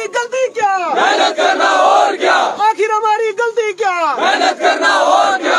गलती क्या, मेहनत करना और क्या, आखिर हमारी गलती क्या, मेहनत करना और क्या।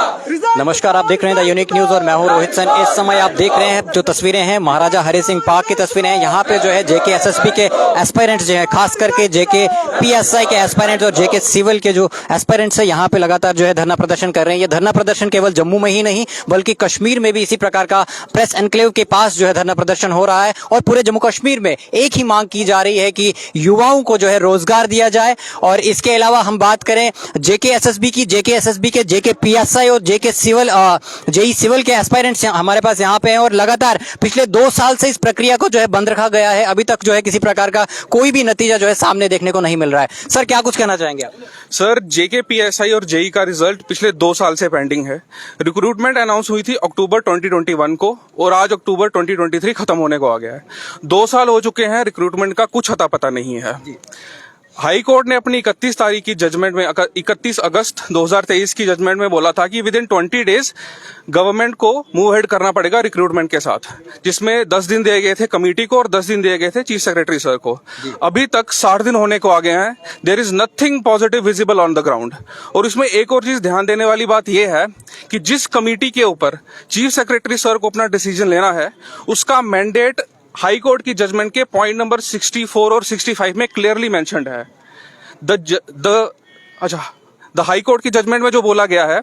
नमस्कार, आप देख रहे हैं द यूनिक न्यूज और मैं हूं रोहित सेन। इस समय आप देख रहे हैं जो तस्वीरें हैं महाराजा हरि सिंह पार्क की तस्वीरें हैं। यहाँ पे जो है जेके एसएसबी के एस्पायरेंट्स जो है, खास करके जेके पीएसआई के एस्पायरेंट्स और जेके सिविल के जो एस्पायरेंट्स है यहाँ पे लगातार जो है धरना प्रदर्शन कर रहे हैं। ये धरना प्रदर्शन केवल जम्मू में ही नहीं बल्कि कश्मीर में भी इसी प्रकार का प्रेस एनक्लेव के पास जो है धरना प्रदर्शन हो रहा है। और पूरे जम्मू कश्मीर में एक ही मांग की जा रही है कि युवाओं को जो है रोजगार दिया जाए। और इसके अलावा हम बात करें जेके एसएसबी की, जेके एसएसबी के जेके पीएसआई और जेके सिविल जेई सिविल के एस्पायरेंट्स हमारे पास यहाँ पे हैं। और लगातार पिछले 2 साल से इस प्रक्रिया को जो है बंद रखा गया है। अभी तक जो है किसी प्रकार का कोई भी नतीजा जो है सामने देखने को नहीं मिल रहा है। सर, क्या कुछ कहना चाहेंगे आप? सर, जेके पीएसआई और जेई का रिजल्ट पिछले 2 साल से पेंडिंग है। रिक्रूटमेंट अनाउंस हुई थी अक्टूबर 2021 को और आज अक्टूबर 2023 खत्म होने को आ गया है। 2 साल हो चुके हैं, रिक्रूटमेंट का कुछ अता पता नहीं है। हाई कोर्ट ने अपनी 31 तारीख की जजमेंट में 31 अगस्त 2023 की जजमेंट में बोला था कि विद इन 20 डेज गवर्नमेंट को मूव हेड करना पड़ेगा रिक्रूटमेंट के साथ, जिसमें 10 दिन दिए गए थे कमेटी को और 10 दिन दिए गए थे चीफ सेक्रेटरी सर को। अभी तक 60 दिन होने को आ गए हैं। There is nothing positive visible on the ground. और इसमें एक और चीज ध्यान देने वाली बात यह है कि जिस कमेटी के ऊपर चीफ सेक्रेटरी सर को अपना डिसीजन लेना है, उसका मैंडेट हाई कोर्ट की जजमेंट के पॉइंट नंबर 64 और 65 में क्लियरली मेंशन्ड है। द हाई कोर्ट की जजमेंट में जो बोला गया है,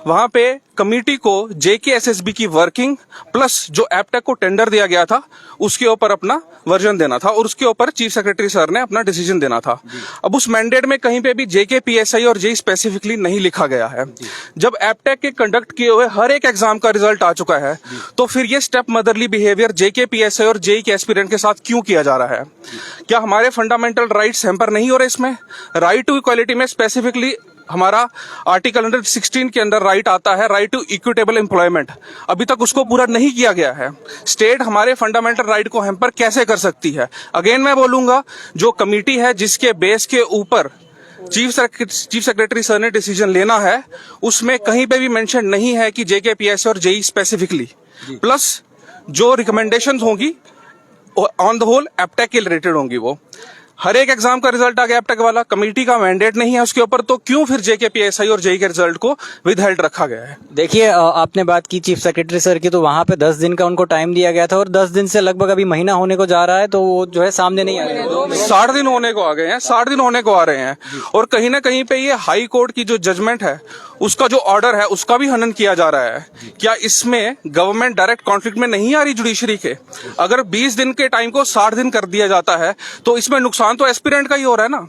वहां पे कमेटी को जेके एसएसबी की वर्किंग प्लस जो एपटेक को टेंडर दिया गया था उसके ऊपर अपना वर्जन देना था और उसके ऊपर चीफ सेक्रेटरी सर ने अपना डिसीजन देना था। अब उस मैंडेट में कहीं पे भी जेके पीएसआई और जेई स्पेसिफिकली नहीं लिखा गया है। जब एपटेक के कंडक्ट किए हुए हर एक एग्जाम का रिजल्ट आ चुका है, तो फिर ये स्टेप मदरली बिहेवियर जेके पीएसआई और जेई के एस्पिरेंट के साथ क्यों किया जा रहा है? क्या हमारे फंडामेंटल राइट्स हैम्पर नहीं हो रहे? इसमें राइट टू इक्वालिटी में स्पेसिफिकली हमारा आर्टिकल 116 के अंदर राइट आता है, राइट टू इक्विटेबल एम्प्लॉयमेंट। अभी तक उसको पूरा नहीं किया गया है। स्टेट हमारे फंडामेंटल राइट को हैम्पर कैसे कर सकती है? अगेन मैं बोलूंगा, जो कमेटी है जिसके बेस के ऊपर चीफ सेक्रेटरी सर ने डिसीजन लेना है, उसमें कहीं पे भी मेंशन नहीं है कि जेके पीएस और जेई स्पेसिफिकली, प्लस जो रिकमेंडेशंस होंगी ऑन द होल एपटेक के रिलेटेड होंगी। वो हर एक एग्जाम का रिजल्ट आ गया एपटेक वाला, कमेटी का मैंडेट नहीं है उसके ऊपर, तो क्यों फिर जेके पीएसआई और जेई के रिजल्ट को विदहेल्ड रखा गया है? देखिए, आपने बात की चीफ सेक्रेटरी सर की, तो वहां पे 10 दिन का उनको टाइम दिया गया था और 10 दिन से लगभग अभी महीना होने को जा रहा है, तो वो जो है सामने नहीं आ रहा है। 60 दिन होने को आ गए हैं, 60 दिन होने को आ रहे हैं। और कहीं ना कहीं पे ये हाई कोर्ट की जो जजमेंट है, उसका जो ऑर्डर है, उसका भी हनन किया जा रहा है। क्या इसमें गवर्नमेंट डायरेक्ट कॉन्फ्लिक्ट में नहीं आ रही जुडिशरी के? अगर 20 दिन के टाइम को 60 दिन कर दिया जाता है, तो इसमें नुकसान तो एस्पिरेंट का ही हो रहा है ना।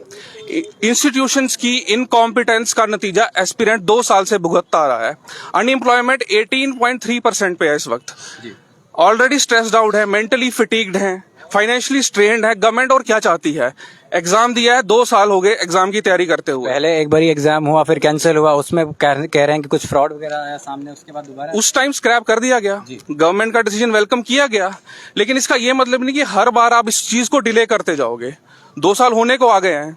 इंस्टीट्यूशंस की इनकॉम्पिटेंस का नतीजा एस्पिरेंट 2 साल से भुगतता आ रहा है। अनएम्प्लॉयमेंट 18.3% पे है इस वक्त। ऑलरेडी स्ट्रेस्ड आउट है, मेंटली फिटीग्ड है, फाइनेंशियली स्ट्रेन्ड है। गवर्नमेंट और क्या चाहती है? एग्जाम दिया है, 2 साल हो गए एग्जाम की तैयारी करते हुए। पहले एक बार एग्जाम हुआ, फिर कैंसिल हुआ, उसमें कह रहे हैं कि कुछ फ्रॉड वगैरह आया सामने, उसके बाद दोबारा उस टाइम स्क्रैप कर दिया गया। गवर्नमेंट का डिसीजन वेलकम किया गया, लेकिन इसका ये मतलब नहीं कि हर बार आप इस चीज को डिले करते जाओगे। 2 साल होने को आ गए हैं।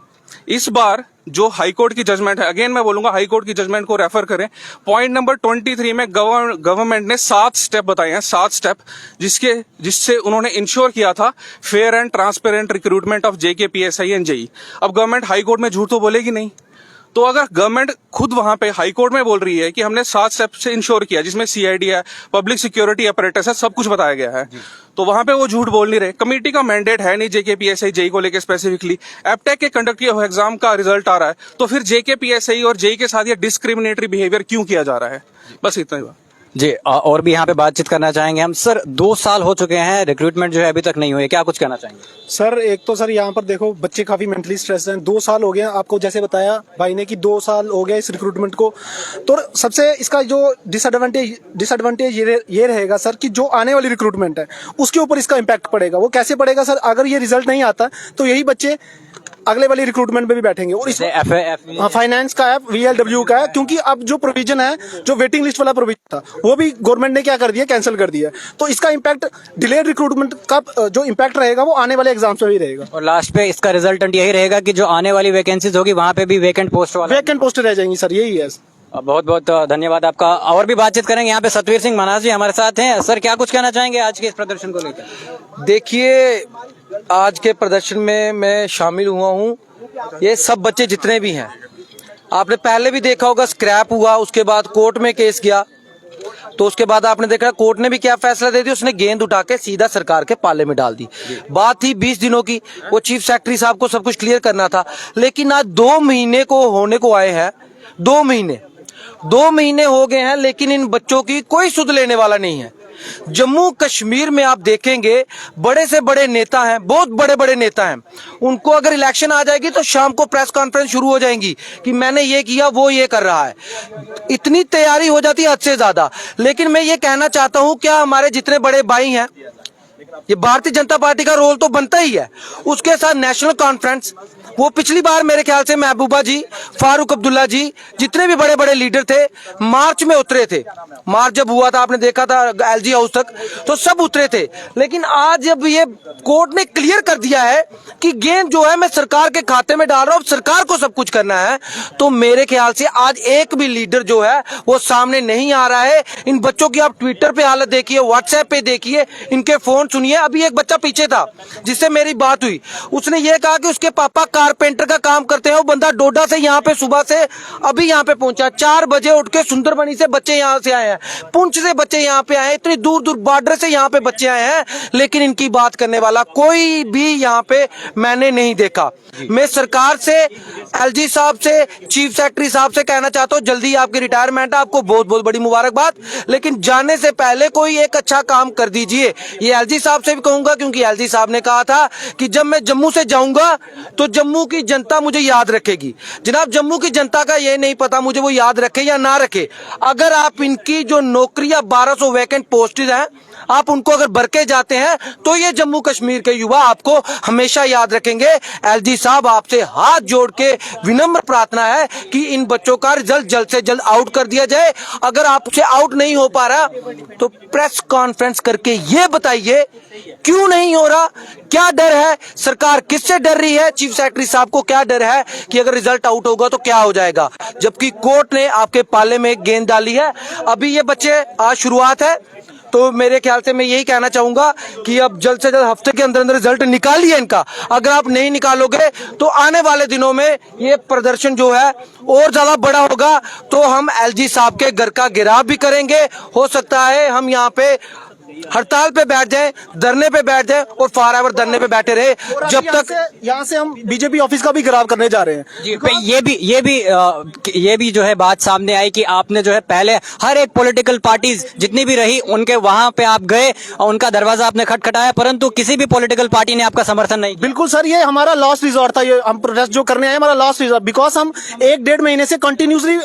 इस बार जो हाई कोर्ट की जजमेंट है, अगेन मैं बोलूंगा हाई कोर्ट की जजमेंट को रेफर करें। पॉइंट नंबर 23 में गवर्नमेंट ने 7 स्टेप बताए हैं, 7 स्टेप, जिससे उन्होंने इंश्योर किया था fair and transparent recruitment of JK PSI and JE. अब गवर्नमेंट हाई कोर्ट में झूठ तो बोलेगी नहीं, तो अगर गवर्नमेंट खुद वहां पे हाई कोर्ट में बोल रही है कि हमने 7 स्टेप से इंश्योर किया, जिसमें सीआईडी है, पब्लिक सिक्योरिटी अपरेटस है, सब कुछ बताया गया है, तो वहां पे वो झूठ बोल नहीं रहे। कमेटी का मैंडेट है नहीं जेके पीएसआई जेई को लेकर स्पेसिफिकली। एपटेक के कंडक्ट किए हुए एग्जाम का रिजल्ट आ रहा है, तो फिर जेके पीएसआई और जेई के साथ ये डिस्क्रिमिनेटरी बिहेवियर क्यों किया जा रहा है? बस इतना ही बात जी। और भी यहाँ पे बातचीत करना चाहेंगे हम। सर, 2 साल हो चुके हैं, रिक्रूटमेंट जो है अभी तक नहीं हुई है, क्या कुछ कहना चाहेंगे? सर, एक तो सर यहाँ पर देखो, बच्चे काफी मेंटली स्ट्रेस हैं। 2 साल हो गए, आपको जैसे बताया भाई ने कि 2 साल हो गया इस रिक्रूटमेंट को। तो सबसे इसका जो डिसएडवांटेज ये रहेगा सर कि जो आने वाली रिक्रूटमेंट है उसके ऊपर इसका इम्पैक्ट पड़ेगा। वो कैसे पड़ेगा सर? अगर ये रिजल्ट नहीं आता तो यही बच्चे अगले वाली रिक्रूटमेंट में भी बैठेंगे। और इसमें फाइनेंस का है, VLW का है, क्योंकि अब जो प्रोविजन है, जो वेटिंग लिस्ट वाला प्रोविजन था, वो भी गवर्नमेंट ने क्या कर दिया, कैंसिल कर दिया। तो इसका इम्पैक्ट डिलेड रिक्रूटमेंट का जो इम्पैक्ट रहेगा वो आने वाले एग्जाम्स में भी रहेगा। और लास्ट पे इसका रिजल्टेंट यही रहेगा कि जो आने वाली वैकेंसीज होगी वहां पे भी वैकेंट पोस्ट रह जाएंगी सर, यही है। बहुत बहुत धन्यवाद आपका। और भी बातचीत करेंगे। यहाँ पे सतवीर सिंह मनास जी हमारे साथ हैं। सर, क्या कुछ कहना चाहेंगे आज के इस प्रदर्शन को लेकर? देखिए, आज के प्रदर्शन में मैं शामिल हुआ हूँ ये सब बच्चे जितने भी हैं, आपने पहले भी देखा होगा, स्क्रैप हुआ, उसके बाद कोर्ट में केस गया, तो उसके बाद आपने देखा कोर्ट ने भी क्या फैसला दे दिया, उसने गेंद उठा के सीधा सरकार के पाले में डाल दी। बात थी 20 दिनों की, वो चीफ सेक्रेटरी साहब को सब कुछ क्लियर करना था, लेकिन आज 2 महीने को होने को आए हैं। 2 महीने हो गए हैं, लेकिन इन बच्चों की कोई सुध लेने वाला नहीं है। जम्मू कश्मीर में आप देखेंगे बड़े से बड़े नेता हैं, बहुत बड़े बड़े नेता हैं, उनको अगर इलेक्शन आ जाएगी तो शाम को प्रेस कॉन्फ्रेंस शुरू हो जाएंगी कि मैंने ये किया, वो ये कर रहा है। इतनी तैयारी हो जाती है हद से ज्यादा। लेकिन मैं ये कहना चाहता हूं, क्या हमारे जितने बड़े भाई हैं, ये भारतीय जनता पार्टी का रोल तो बनता ही है, उसके साथ नेशनल कॉन्फ्रेंस, वो पिछली बार मेरे ख्याल से महबूबा जी, फारूक अब्दुल्ला जी, जितने भी बड़े बड़े लीडर थे, मार्च में उतरे थे। मार्च जब हुआ था, आपने देखा था एलजी हाउस तक, तो सब उतरे थे। लेकिन आज जब ये कोर्ट ने क्लियर कर दिया है कि गेंद जो है मैं सरकार के खाते में डाल रहा हूं, सरकार को सब कुछ करना है, तो मेरे ख्याल से आज एक भी लीडर जो है वो सामने नहीं आ रहा है। इन बच्चों की आप ट्विटर पे हालत देखिए, व्हाट्सएप पे देखिए, इनके फोन सुनिए। अभी एक बच्चा पीछे था जिससे मेरी बात हुई, उसने ये कहा कि उसके पापा कारपेंटर का काम करते हैं। वो बंदा डोडा से यहाँ पे सुबह से अभी यहाँ पे पहुंचा, 4 बजे उठ के सुंदरबनी से बच्चे यहाँ से आए हैं, पुंछ से बच्चे यहाँ पे आए हैं, इतनी दूर दूर बॉर्डर से यहाँ पे बच्चे आए हैं, लेकिन इनकी बात करने वाला कोई भी यहाँ पे मैंने नहीं देखा। मैं सरकार से, एलजी साहब से, चीफ सेक्रेटरी साहब से कहना चाहता हूँ, जल्दी आपकी रिटायरमेंट है, आपको बहुत बहुत बड़ी मुबारकबाद, लेकिन जाने से पहले कोई एक अच्छा काम कर दीजिए। ये एलजी साहब से भी कहूंगा, क्योंकि एलजी साहब ने कहा था कि जब मैं जम्मू से जाऊंगा तो जम्मू की जनता मुझे याद रखेगी। जनाब, जम्मू की जनता का ये नहीं पता मुझे वो याद रखे या ना रखे। अगर आप इनकी जो नौकरियां 1200 वैकेंट पोस्टेड हैं, आप उनको अगर भर के जाते हैं तो ये जम्मू कश्मीर के युवा आपको हमेशा याद रखेंगे। एलजी साहब, आपसे हाथ जोड़ के विनम्र प्रार्थना है कि इन बच्चों का रिजल्ट जल्द से जल्द आउट कर दिया जाए। अगर आपसे आउट नहीं हो पा रहा तो प्रेस कॉन्फ्रेंस करके ये बताइए क्यों नहीं हो रहा, क्या डर है, सरकार किससे डर रही है, चीफ सेक्रेटरी साहब को क्या डर है कि अगर रिजल्ट आउट होगा तो क्या हो जाएगा, जबकि कोर्ट ने आपके पाले में गेंद डाली है। अभी ये बच्चे, आज शुरुआत है, तो मेरे ख्याल से मैं यही कहना चाहूंगा कि अब जल्द से जल्द हफ्ते के अंदर अंदर रिजल्ट निकालिए इनका। अगर आप नहीं निकालोगे तो आने वाले दिनों में ये प्रदर्शन जो है और ज्यादा बड़ा होगा, तो हम एलजी साहब के घर का घेराव भी करेंगे। हो सकता है हम यहाँ पे हड़ताल पे बैठ जाएं, धरने पे बैठ जाएं और फॉरएवर धरने पे बैठे रहे जब तक। यहाँ से हम बीजेपी ऑफिस का भी घेराव करने जा रहे हैं। जी, ये भी जो है बात सामने आई कि आपने जो है पहले हर एक पॉलिटिकल पार्टीज जितनी भी रही उनके वहां पे आप गए और उनका दरवाजा आपने खटखटाया, परंतु किसी भी पॉलिटिकल पार्टी ने आपका समर्थन नहीं किया। बिल्कुल सर, ये हमारा लास्ट रिजॉर्ट था, ये हम प्रोटेस्ट जो करने आए हमारा लास्ट रिजॉर्ट, बिकॉज हम 1-1.5 महीने से कंटिन्यूसली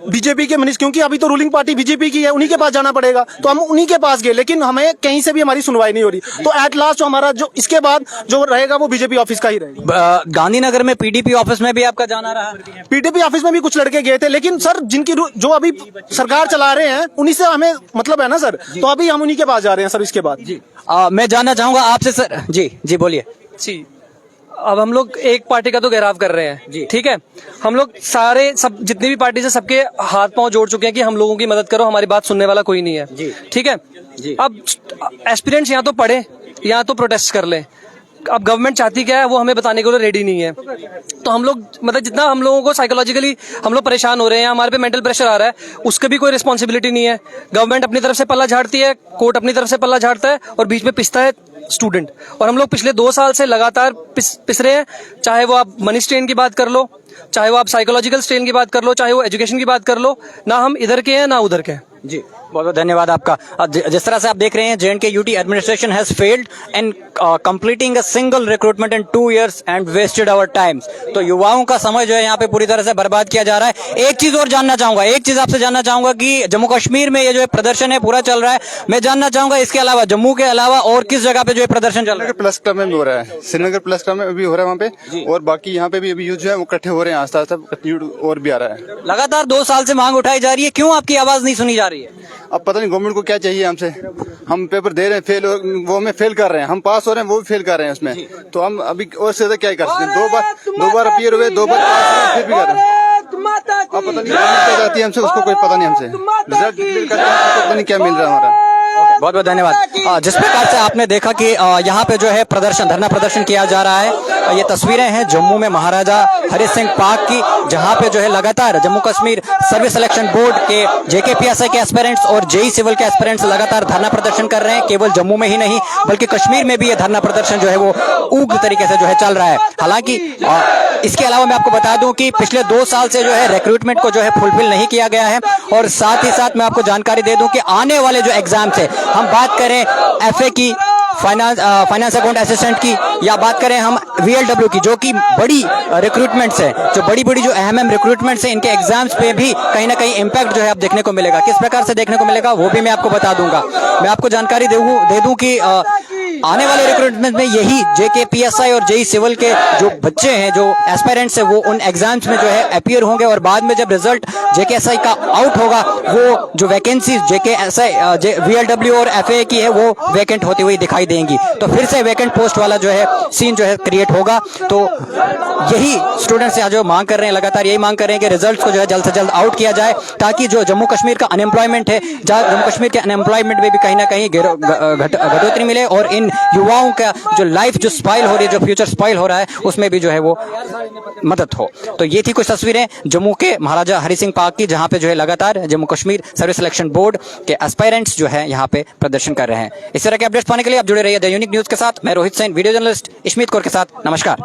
बीजेपी के मिनिस्टर, क्योंकि अभी तो रूलिंग पार्टी बीजेपी की है, उन्हीं के पास जाना पड़ेगा, तो हम उन्हीं के पास गए, लेकिन हमें कहीं से भी हमारी सुनवाई नहीं हो रही। तो एट लास्ट जो हमारा जो इसके बाद जो रहेगा वो बीजेपी ऑफिस का ही रहेगा। गांधीनगर में पीडीपी ऑफिस में भी आपका जाना रहा? पीडीपी ऑफिस में भी कुछ लड़के गए थे, लेकिन सर जिनकी जो अभी सरकार चला रहे हैं उन्हीं से हमें मतलब है ना सर, तो अभी हम उन्हीं के पास जा रहे हैं सर। इसके बाद जी मैं जानना चाहूंगा आपसे सर। जी बोलिए। जी, अब हम लोग एक पार्टी का तो घेराव कर रहे हैं जी, ठीक है। हम लोग सारे सब जितनी भी पार्टी से सबके हाथ पांव जोड़ चुके हैं कि हम लोगों की मदद करो, हमारी बात सुनने वाला कोई नहीं है जी, ठीक है जी। अब एस्पिरेंट्स यहाँ तो पढ़े, यहाँ तो प्रोटेस्ट कर ले, अब गवर्नमेंट चाहती क्या है वो हमें बताने के लिए रेडी नहीं है। तो हम लोग मतलब जितना हम लोगों को साइकोलॉजिकली हम लोग परेशान हो रहे हैं, हमारे पे मेंटल प्रेशर आ रहा है, उसका भी कोई रिस्पॉन्सिबिलिटी नहीं है। गवर्नमेंट अपनी तरफ से पल्ला झाड़ती है, कोर्ट अपनी तरफ से पल्ला झाड़ता है और बीच में पिसता है स्टूडेंट। और हम लोग पिछले 2 साल से लगातार पिस रहे हैं, चाहे वो आप मनी स्ट्रेन की बात कर लो, चाहे वो आप साइकोलॉजिकल स्ट्रेन की बात कर लो, चाहे वो एजुकेशन की बात कर लो, ना हम इधर के हैं ना उधर के हैं जी। बहुत बहुत धन्यवाद आपका। जिस तरह से आप देख रहे हैं, JNK UT administration has failed in completing a single recruitment in 2 years and wasted our times. तो युवाओं का समय जो है यहाँ पे पूरी तरह से बर्बाद किया जा रहा है। एक चीज और जानना चाहूंगा, एक चीज आपसे जानना चाहूंगा कि जम्मू कश्मीर में ये जो है प्रदर्शन है पूरा चल रहा है, मैं जानना चाहूंगा इसके अलावा जम्मू के अलावा और किस जगह पे जो है प्रदर्शन चल रहा है? प्लस क्लब में भी हो रहा है, श्रीनगर प्लस क्लब में भी हो रहा है वहाँ पे, और बाकी यहाँ पे भी अभी यूथ जो है वो इकट्ठे हो रहे हैं, आस्ता आस्ता और भी आ रहा है। लगातार 2 साल से मांग उठाई जा रही है, क्यों आपकी आवाज नहीं सुनी जा रही है? अब पता नहीं गवर्नमेंट को क्या चाहिए हमसे। हम पेपर दे रहे हैं, फेल, वो हमें फेल कर रहे हैं, हम पास हो रहे हैं, वो भी फेल कर रहे हैं उसमें। तो हम अभी और से ज्यादा क्या कर सकते हैं? 2 बार अपीयर हुए, 2 बार फिर भी कर रहे हैं। अब पता नहीं क्या जाती है हमसे, उसको कोई पता नहीं हमसे। रिजल्ट पता नहीं क्या मिल रहा है हमारा। बहुत बहुत धन्यवाद। जिस प्रकार से आपने देखा कि यहाँ पे जो है प्रदर्शन, धरना प्रदर्शन किया जा रहा है, ये तस्वीरें हैं जम्मू में महाराजा हरि सिंह पार्क की, जहाँ पे जो है लगातार Jammu Kashmir service selection board के JKPSI के एस्पिरेंट्स और JEE सिविल के एस्पिरेंट्स लगातार धरना प्रदर्शन कर रहे हैं। केवल जम्मू में ही नहीं बल्कि कश्मीर में भी ये धरना प्रदर्शन जो है वो उग्र तरीके से जो है चल रहा है। हालांकि इसके अलावा मैं आपको बता दूं कि पिछले 2 साल से जो है रिक्रूटमेंट को जो है फुलफिल नहीं किया गया है, और साथ ही साथ मैं आपको जानकारी दे दूं कि आने वाले जो एग्जाम्स है, हम बात करें FA की, फाइनेंस अकाउंट असिस्टेंट की, या बात करें हम VLW की, जो कि बड़ी रिक्रूटमेंट्स है, जो बड़ी बड़ी जो अहम रिक्रूटमेंट्स है, इनके एग्जाम्स पे भी कहीं ना कहीं इम्पैक्ट जो है आप देखने को मिलेगा। किस प्रकार से देखने को मिलेगा वो भी मैं आपको बता दूंगा। मैं आपको जानकारी दे दूं कि आने वाले रिक्रूटमेंट में यही JKPSI और JEE सिविल के जो बच्चे हैं, जो एस्पायरेंट्स हैं, वो उन एग्जाम्स में जो है अपीयर होंगे, और बाद में जब रिजल्ट JKSI का आउट होगा, वो जो वैकेंसी JKSI VLW और FA की है वो वैकेंट होती हुई दिखाई देंगी। तो फिर से वैकेंट पोस्ट वाला जो है सीन जो है क्रिएट होगा। तो यही स्टूडेंट्स यहाँ जो मांग कर रहे हैं, लगातार यही मांग कर रहे हैं कि रिजल्ट को जो है जल्द से जल्द आउट किया जाए, ताकि जो जम्मू कश्मीर का अनएम्प्लॉयमेंट है, जम्मू कश्मीर के अनएम्प्लॉयमेंट में भी कहीं ना कहीं घटोतरी मिले, और इन युवाओं का जो लाइफ जो स्पॉइल हो रही है, जो फ्यूचर स्पॉइल हो रहा है, उसमें भी जो है वो मदद हो। तो ये थी कुछ तस्वीरें जम्मू के महाराजा हरि सिंह पार्क की, जहां पे जो है लगातार Jammu Kashmir service selection board के एस्पायरेंट्स जो है यहाँ पे प्रदर्शन कर रहे हैं। इस तरह के अपडेट्स पाने के लिए आप जुड़े रहिए द यूनिक न्यूज के साथ। मैं रोहित सैन, वीडियो जर्नलिस्ट इश्मीत कौर के साथ। नमस्कार।